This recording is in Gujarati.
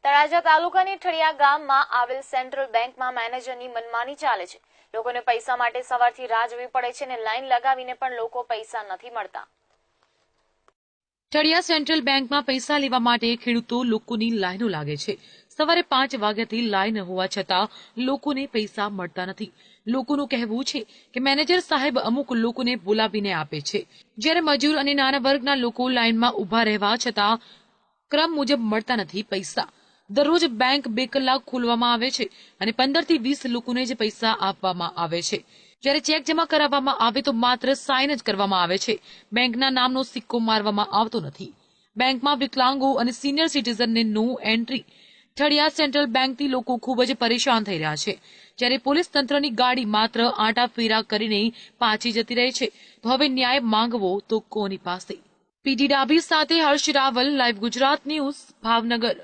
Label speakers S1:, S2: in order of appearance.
S1: તળાજા તાલુકાની ઠળિયા ગામમાં આવેલ સેન્ટ્રલ બેંકમાં મેનેજરની મનમાની ચાલે છે। લોકોને પૈસા માટે સવારથી રાહ જોવી પડે છે અને લાઈન લગાવીને પણ લોકો પૈસા નથી મળતા।
S2: ઠળિયા સેન્ટ્રલ બેંકમાં પૈસા લેવા માટે ખેડૂતો લોકોની લાઈનો લાગે છે। સવારે 5 વાગ્યાથી લાઈન હોવા છતાં લોકોને પૈસા મળતા નથી। લોકોનું કહેવું છે કે મેનેજર સાહેબ અમુક લોકોને બોલાવીને આપે છે, જ્યારે મજૂર અને નાના વર્ગના લોકો લાઈનમાં ઉભા રહેવા છતાં ક્રમ મુજબ મળતા નથી પૈસા। દરરોજ બેંક 2 કલાક ખોલવામાં આવે છે અને 15 થી 20 લોકોને જ પૈસા આપવામાં આવે છે, જ્યારે ચેક જમા કરાવવામાં આવે તો માત્ર સાઇન જ કરવામાં આવે છે। બેંકના નામનો સિક્કો મારવામાં આવતો નથી। બેંકમાં વિકલાંગો અને સિનિયર સિટીઝનને નો એન્ટ્રી। ઠળિયા સેન્ટ્રલ બેંકથી લોકો ખૂબ જ પરેશાન થઈ રહ્યા છે, જ્યારે પોલીસ તંત્રની ગાડી માત્ર આંટા ફેરા કરીને પાછી જતી રહે છે। તો હવે ન્યાય માંગવો તો કોની પાસે? પીટી ડાભી સાથે હર્ષ રાવલ, લાઈવ ગુજરાત ન્યૂઝ, ભાવનગર।